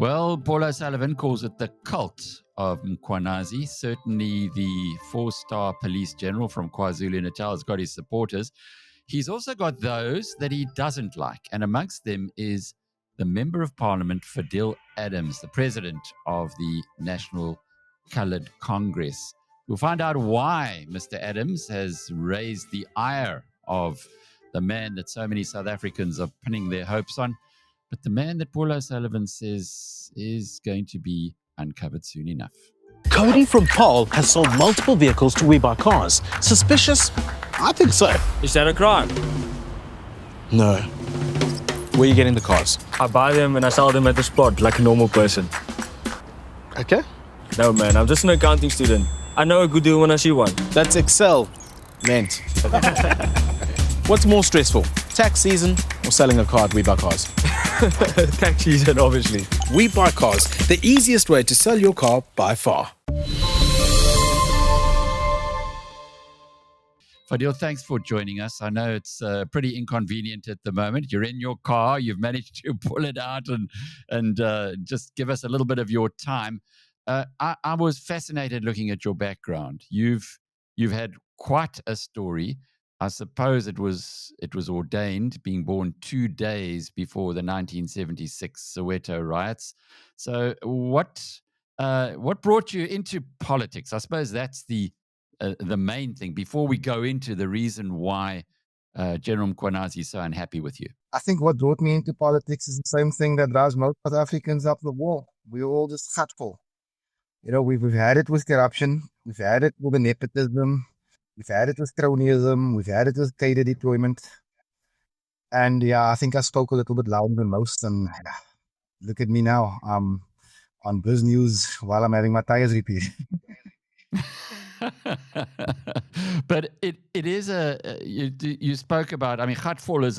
Well, Paul O'Sullivan calls it the cult of Mkhwanazi. Certainly the 4-star police general from KwaZulu-Natal has got his supporters. He's also got those that he doesn't like. And amongst them is the Member of Parliament, Fadiel Adams, the president of the National Coloured Congress. We'll find out why Mr. Adams has raised the ire of the man that so many South Africans are pinning their hopes on. But the man that Paul O'Sullivan says is going to be uncovered soon enough. Cody from Paul has sold multiple vehicles to We Buy Cars. Suspicious? I think so. Is that a crime? No. Where are you getting the cars? I buy them and I sell them at the spot like a normal person. Okay. No, man, I'm just an accounting student. I know a good deal when I see one. That's Excel meant. What's more stressful, tax season or selling a car at We Buy Cars? Tax season, obviously. We Buy Cars, the easiest way to sell your car by far. Fadiel, thanks for joining us. I know it's pretty inconvenient at the moment. You're in your car. You've managed to pull it out and just give us a little bit of your time. I was fascinated looking at your background. You've had quite a story. I suppose it was ordained, being born 2 days before the 1976 Soweto riots. So what brought you into politics? I suppose that's the main thing before we go into the reason why General Mkhwanazi is so unhappy with you. I think what brought me into politics is the same thing that drives most South Africans up the wall. We're all just gatvol. You know, we've had it with corruption. We've had it with nepotism. We've had it with cronyism. We've had it with cater deployment. And yeah, I think I spoke a little bit louder than most. And look at me now. I'm on Biz News while I'm having my tires repaired. But it is you spoke about, I mean, gatvol is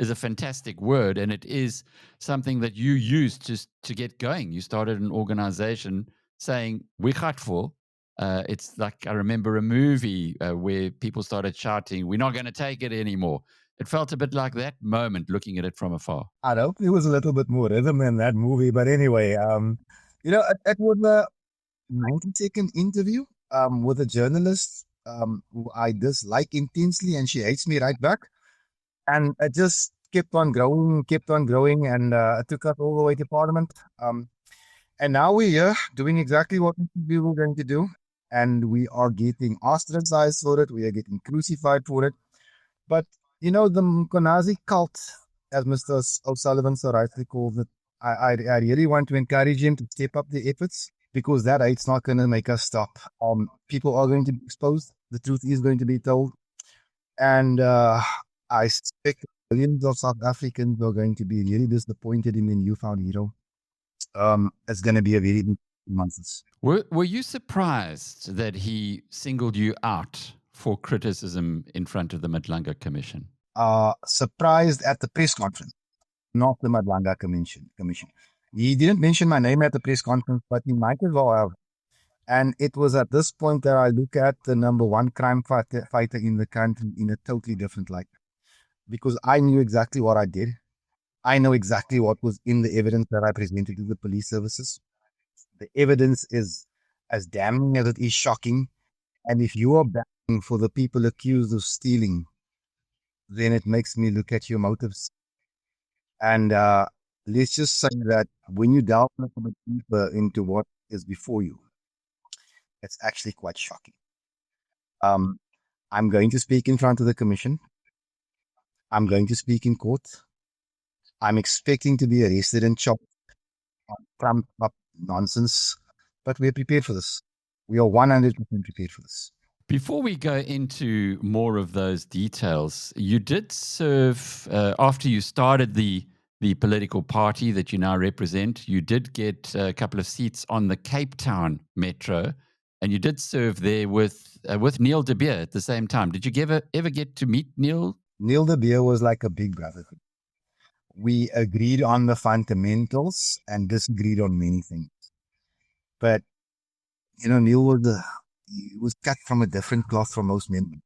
a fantastic word, and it is something that you used to get going. You started an organization saying, we're gatvol. It's like, I remember a movie where people started shouting, we're not going to take it anymore. It felt a bit like that moment looking at it from afar. I know it was a little bit more rhythm than that movie. But anyway, it was a 90-second interview with a journalist who I dislike intensely, and she hates me right back. And it just kept on growing, and it took us all the way to Parliament. And now we're here doing exactly what we were going to do. And we are getting ostracized for it. We are getting crucified for it. But, the Mkhwanazi cult, as Mr. O'Sullivan so rightly calls it, I really want to encourage him to step up the efforts, because that hate's not going to make us stop. People are going to be exposed. The truth is going to be told. And I suspect millions of South Africans are going to be really disappointed in the newfound hero. It's going to be a very good month. Were you surprised that he singled you out for criticism in front of the Nhlanhla Commission? Surprised at the press conference, not the Nhlanhla Commission. He didn't mention my name at the press conference, but he might as well have. And it was at this point that I look at the number one crime fighter in the country in a totally different light. Because I knew exactly what I did. I know exactly what was in the evidence that I presented to the police services. The evidence is as damning as it is shocking. And if you are backing for the people accused of stealing, then it makes me look at your motives. And let's just say that when you delve a little bit deeper into what is before you, it's actually quite shocking. I'm going to speak in front of the commission. I'm going to speak in court. I'm expecting to be arrested and chopped on trumped up nonsense, but we're prepared for this. We are 100% prepared for this. Before we go into more of those details, you did serve, after you started the political party that you now represent, you did get a couple of seats on the Cape Town Metro, and you did serve there with Neil de Beer at the same time. Did you ever get to meet Neil? Neil de Beer was like a big brother. We agreed on the fundamentals and disagreed on many things. But, Neil was cut from a different cloth from most men.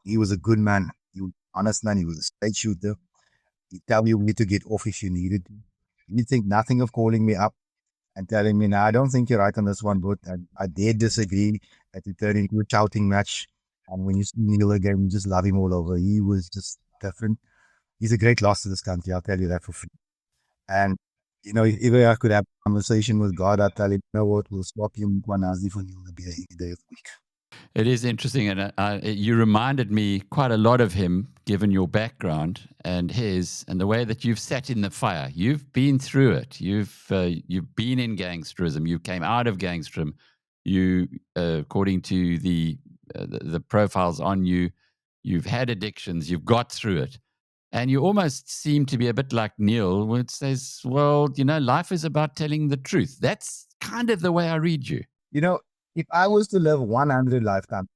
He was a good man. He was an honest man. He was a straight shooter. He'd tell you where to get off if you needed to. He'd think nothing of calling me up and telling me, "No, I don't think you're right on this one, but I dare disagree." That it turned into a shouting match. And when you see Neil again, you just love him all over. He was just different. He's a great loss to this country. I'll tell you that for free. And, if ever I could have a conversation with God, I'd tell him, "You know what, we'll swap you Mkhwanazi for Neil to be any day of the week." It is interesting, and you reminded me quite a lot of him, given your background and his, and the way that you've sat in the fire. You've been through it. You've been in gangsterism. You came out of gangsterism. You, according to the profiles on you, you've had addictions. You've got through it, and you almost seem to be a bit like Neil, where it says, "Well, life is about telling the truth." That's kind of the way I read you. If I was to live 100 lifetimes,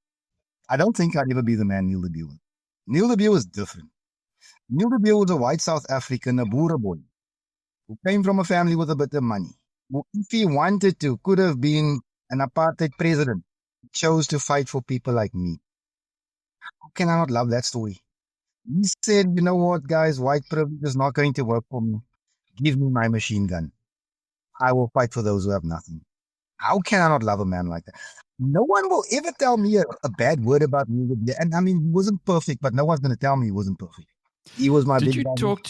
I don't think I'd ever be the man Neil de Beer was. Neil de Beer was different. Neil de Beer was a white South African, a Boer boy, who came from a family with a bit of money. Who, if he wanted to, could have been an apartheid president. He chose to fight for people like me. How can I not love that story? He said, "You know what, guys, white privilege is not going to work for me. Give me my machine gun. I will fight for those who have nothing." How can I not love a man like that? No one will ever tell me a bad word about me. And I mean, he wasn't perfect, but no one's going to tell me he wasn't perfect. He was my Did big you brother. talk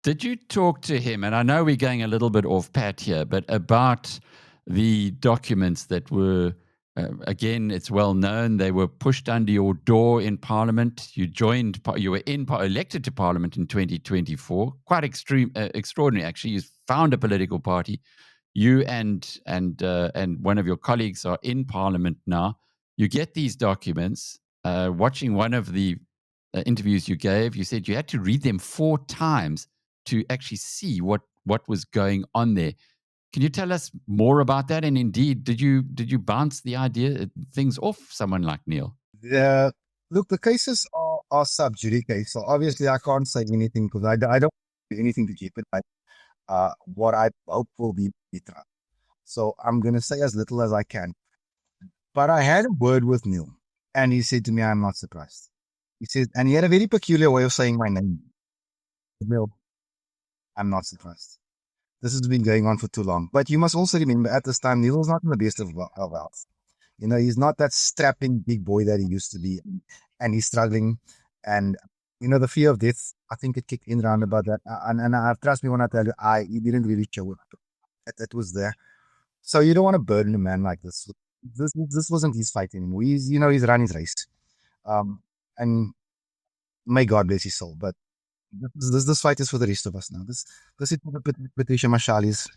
Did you talk to him? And I know we're going a little bit off pat here, but about the documents that were, again, it's well known, they were pushed under your door in Parliament. You were elected to Parliament in 2024. Quite extraordinary, actually. You found a political party. You and one of your colleagues are in Parliament now. You get these documents. Watching one of the interviews you gave, you said you had to read them 4 times to actually see what was going on there. Can you tell us more about that? And indeed, did you bounce things off someone like Neil? Look, the cases are sub judice, so obviously I can't say anything because I don't do anything to keep it. What I hope will be trial. So I'm going to say as little as I can. But I had a word with Neil, and he said to me, "I'm not surprised." He said, and he had a very peculiar way of saying my name. "Neil, I'm not surprised. This has been going on for too long." But you must also remember, at this time, Neil was not in the best of health. He's not that strapping big boy that he used to be, and he's struggling. And, the fear of death, I think it kicked in around about that. And trust me when I tell you, he didn't really show it. It was there. So you don't want to burden a man like this. This wasn't his fight anymore. He's run his race. And may God bless his soul. But this fight is for the rest of us now. This is for the Patricia Mashalis.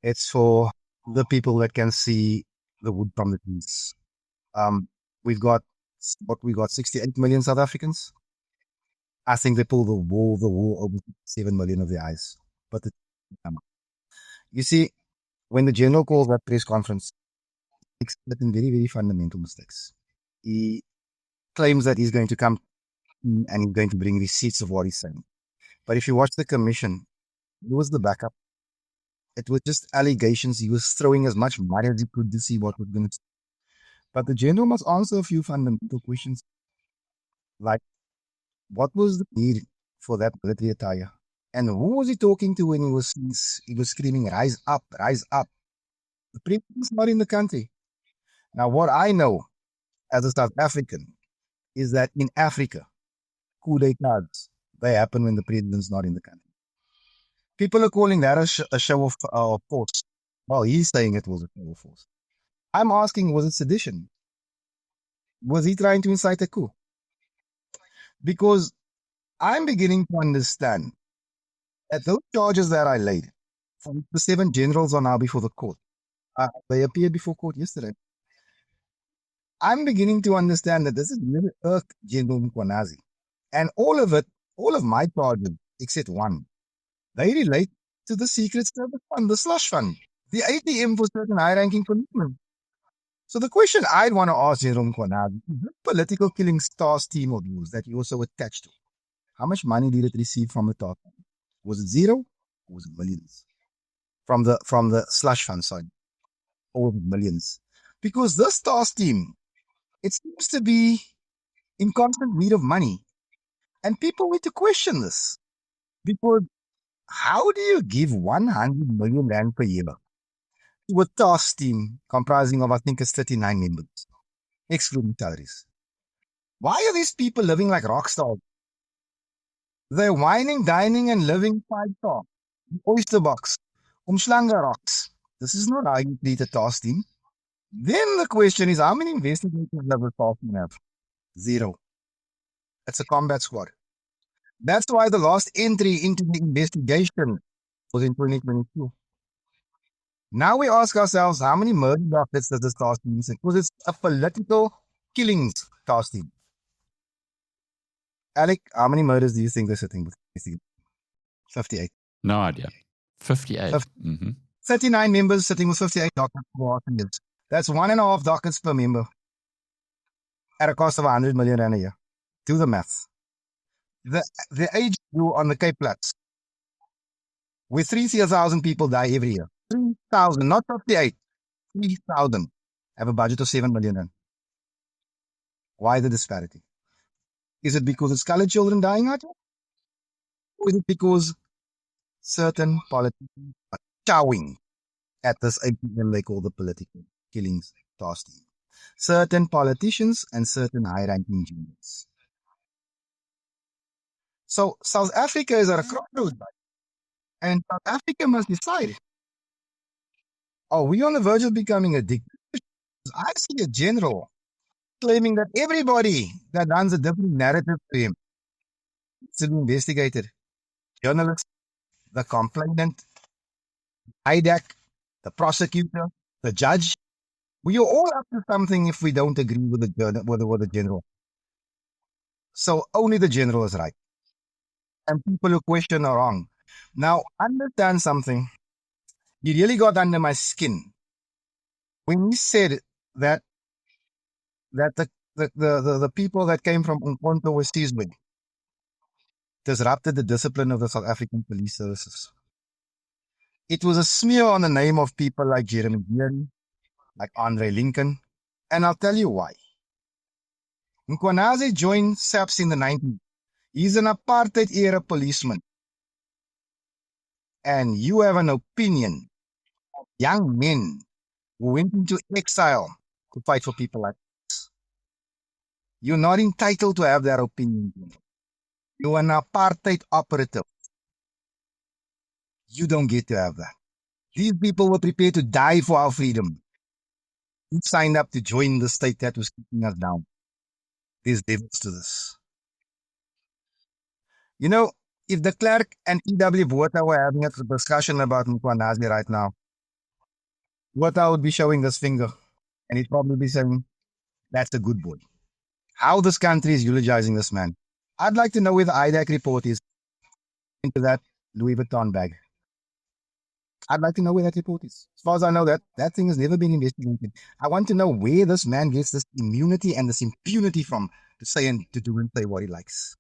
It's for the people that can see the wood from the trees. We've got 68 million South Africans. I think they pull the wool over 7 million of their eyes. But you see, when the general calls that press conference, he makes certain very, very fundamental mistakes. He claims that he's going to come and he's going to bring receipts of what he's saying. But if you watch the commission, it was the backup. It was just allegations. He was throwing as much mud as he could to see what was going to. But the general must answer a few fundamental questions, like what was the need for that military attire, and who was he talking to when he was screaming, "Rise up, rise up"? The president's not in the country. Now, what I know as a South African is that in Africa, coup d'etats, they happen when the president's not in the country. People are calling that a show of force. Well, he's saying it was a show of force. I'm asking, was it sedition? Was he trying to incite a coup? Because I'm beginning to understand that those charges that I laid, the 7 generals are now before the court. They appeared before court yesterday. I'm beginning to understand that this is really irked General Mkhwanazi. And all of my charges, except one, they relate to the Secret Service Fund, the slush fund, the ATM for certain high-ranking policemen. So the question I'd want to ask General Mkhwanazi, the political killing stars team of yours that you also attached to, how much money did it receive from the top? Was it zero or was it millions? From the slush fund side, or millions? Because this task team, it seems to be in constant need of money. And people need to question this. Because How do you give 100 million rand per year to a task team comprising of, I think, it's 39 members, excluding salaries? Why are these people living like rock stars? They're whining, dining, and living five-star. Oyster box. Umhlanga rocks. This is not how you treat a task team. Then the question is, how many investigators does a task team have? Zero. It's a combat squad. That's why the last entry into the investigation was in 2022. Now we ask ourselves, how many murder dockets does this task team say? Because it's a political killings task team. Alec, how many murders do you think they're sitting with? 58. No idea. 58. 39 members sitting with 58 dockets. That's 1.5 dockets per member at a cost of 100 million rand a year. Do the maths. The age group on the Cape Flats, where 3,000 people die every year. 3,000, not 58. 3,000 have a budget of 7 million rand. Why the disparity? Is it because it's colored children dying out here? Or is it because certain politicians are chowing at this APM they call the political killings task team? Certain politicians and certain high-ranking generals. So South Africa is at a crossroads, and South Africa must decide: are we on the verge of becoming a dictatorship? I see a general claiming that everybody that runs a different narrative to him is to be investigated. Journalists, the complainant, IDAC, the prosecutor, the judge. We are all up to something if we don't agree with the general. So only the general is right. And people who question are wrong. Now, understand something. He really got under my skin when he said that the people that came from Umkhonto were Sizwe disrupted the discipline of the South African police services. It was a smear on the name of people like Jeremy Deary, like Andre Lincoln, and I'll tell you why. Mkhwanazi joined SAPS in the 90s. He's an apartheid-era policeman. And you have an opinion of young men who went into exile to fight for people like this. You're not entitled to have that opinion. You're an apartheid operative. You don't get to have that. These people were prepared to die for our freedom. You signed up to join the state that was keeping us down. There's devils to this. You know, if de Klerk and E.W. Botha were having a discussion about Mkhwanazi right now, Botha would be showing this finger, and he'd probably be saying, that's a good boy. How this country is eulogizing this man. I'd like to know where the IDAC report is into that Louis Vuitton bag. I'd like to know where that report is. As far as I know, that thing has never been investigated. I want to know where this man gets this immunity and this impunity from to say and to do and say what he likes.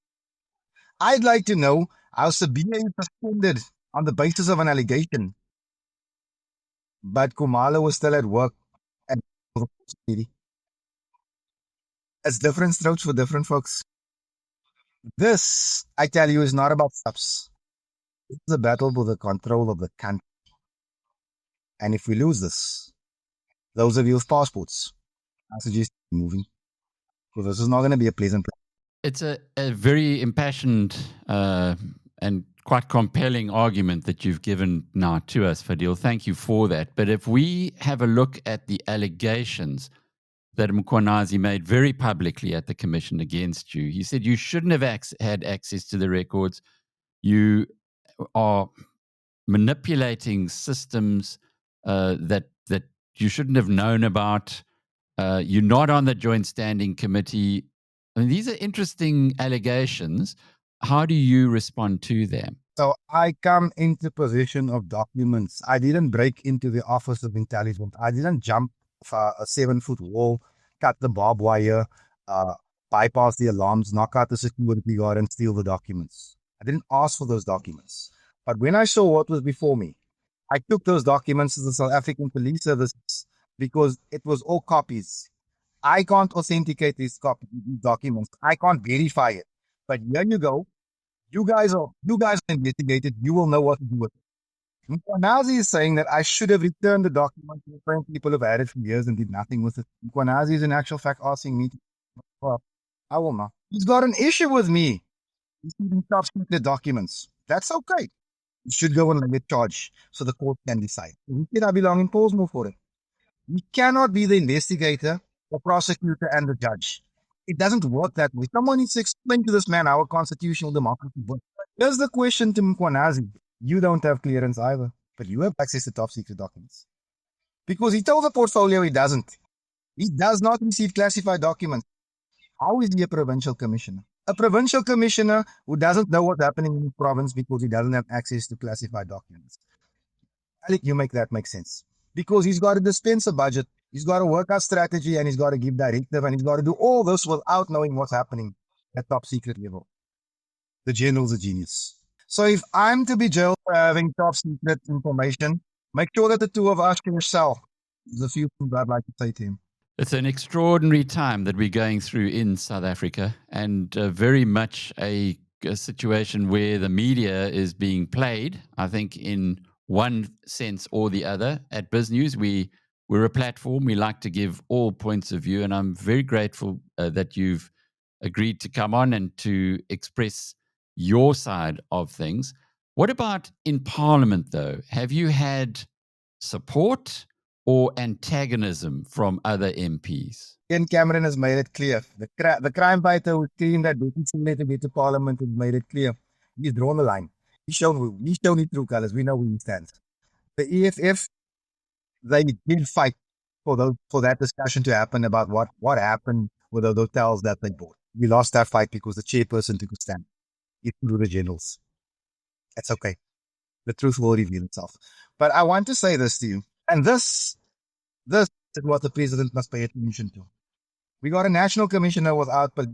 I'd like to know how Sabina is suspended on the basis of an allegation, but Kumalo was still at work. And it's different strokes for different folks. This, I tell you, is not about SAPS. It's a battle for the control of the country. And if we lose this, those of you with passports, I suggest moving, because this is not going to be a pleasant place. It's a very impassioned and quite compelling argument that you've given now to us, Fadiel. Thank you for that. But if we have a look at the allegations that Mkhwanazi made very publicly at the commission against you, he said you shouldn't have had access to the records. You are manipulating systems that you shouldn't have known about. You're not on the Joint Standing Committee. I mean, these are interesting allegations. How do you respond to them? So I come into possession of documents. I didn't break into the Office of Intelligence. I didn't jump a 7-foot wall, cut the barbed wire, bypass the alarms, knock out the security guard and steal the documents. I didn't ask for those documents. But when I saw what was before me, I took those documents to the South African Police Services because it was all copies. I can't authenticate these documents. I can't verify it. But here you go. You guys are investigated. You will know what to do with it. Mkhwanazi is saying that I should have returned the document to the French people who have had it for years and did nothing with it. Mkhwanazi is in actual fact asking me to. Well, I will not. He's got an issue with me. He's even top secret documents. That's okay. He should go and get charged so the court can decide. He said I belong in Pollsmoor for it. We cannot be the investigator, the prosecutor, and the judge. It doesn't work that way. Someone needs to explain to this man our constitutional democracy works. Here's the question to Mkhwanazi. You don't have clearance either, but you have access to top secret documents. Because he told the portfolio he doesn't. He does not receive classified documents. How is he a provincial commissioner? A provincial commissioner who doesn't know what's happening in the province because he doesn't have access to classified documents. Alec, you make that make sense. Because he's got to dispense a budget, he's got to work out strategy, and he's got to give directive, and he's got to do all this without knowing what's happening at top secret level. The general's a genius. So if I'm to be jailed for having top secret information, make sure that the two of us can sell. There's a few things I'd like to say to him. It's an extraordinary time that we're going through in South Africa, and very much a situation where the media is being played, I think, in one sense or the other. At BizNews, we're a platform. We like to give all points of view, and I'm very grateful that you've agreed to come on and to express your side of things. What about in Parliament, though? Have you had support or antagonism from other MPs? Ian Cameron has made it clear. The crime fighter who screamed that Betty Sile to get to Parliament has made it clear. He's drawn the line. He's shown his true colors. We know where he stands. The EFF, they did fight for that discussion to happen about what happened with the hotels that they bought. We lost that fight because the chairperson took a stand. It through the generals. That's okay. The truth will reveal itself. But I want to say this to you, and this is what the president must pay attention to. We got a national commissioner without police.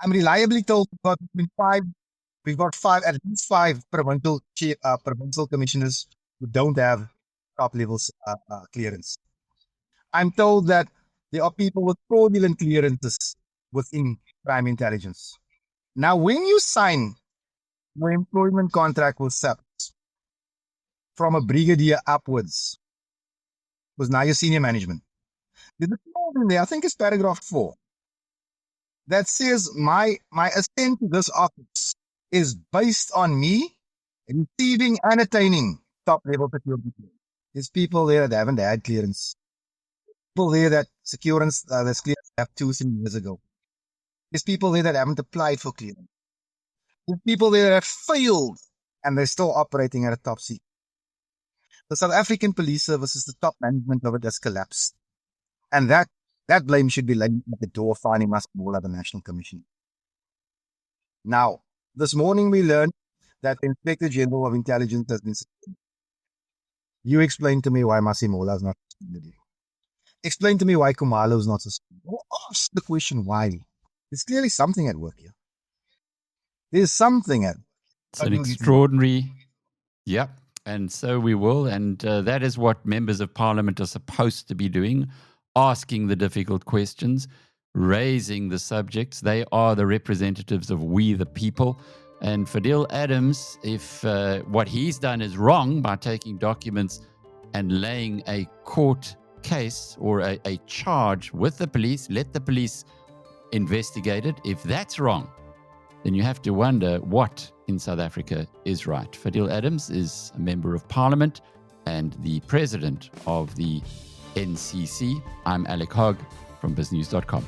I'm reliably told we've got at least five provincial commissioners who don't have top levels clearance. I'm told that there are people with fraudulent clearances within crime intelligence. Now, when you sign your employment contract with SAPS from a brigadier upwards, because now you're senior management, there's a clause in there, I think it's paragraph 4, that says my ascent to this office is based on me receiving and attaining top level security clearance. There's people there that haven't had clearance. People there that securance that's clearance have 2-3 years ago. There's people there that haven't applied for clearance. There's people there that have failed and they're still operating at a top secret. The South African Police Service, the top management of it has collapsed. And that blame should be laid at the door of Fani Masimola, the National Commission. Now, this morning we learned that the Inspector General of Intelligence has been suspended. You explain to me why Masimola is not suspended. Explain to me why Kumalo is not suspended. Or ask the question why. There's clearly something at work here. There's something at work. It's an extraordinary, yep. And so we will. And that is what members of parliament are supposed to be doing, asking the difficult questions, raising the subjects. They are the representatives of we the people. And Fadiel Adams, if what he's done is wrong by taking documents and laying a court case or a charge with the police, let the police investigate it. If that's wrong, then you have to wonder what in South Africa is right. Fadiel Adams is a member of parliament and the president of the NCC. I'm Alec Hogg from biznews.com.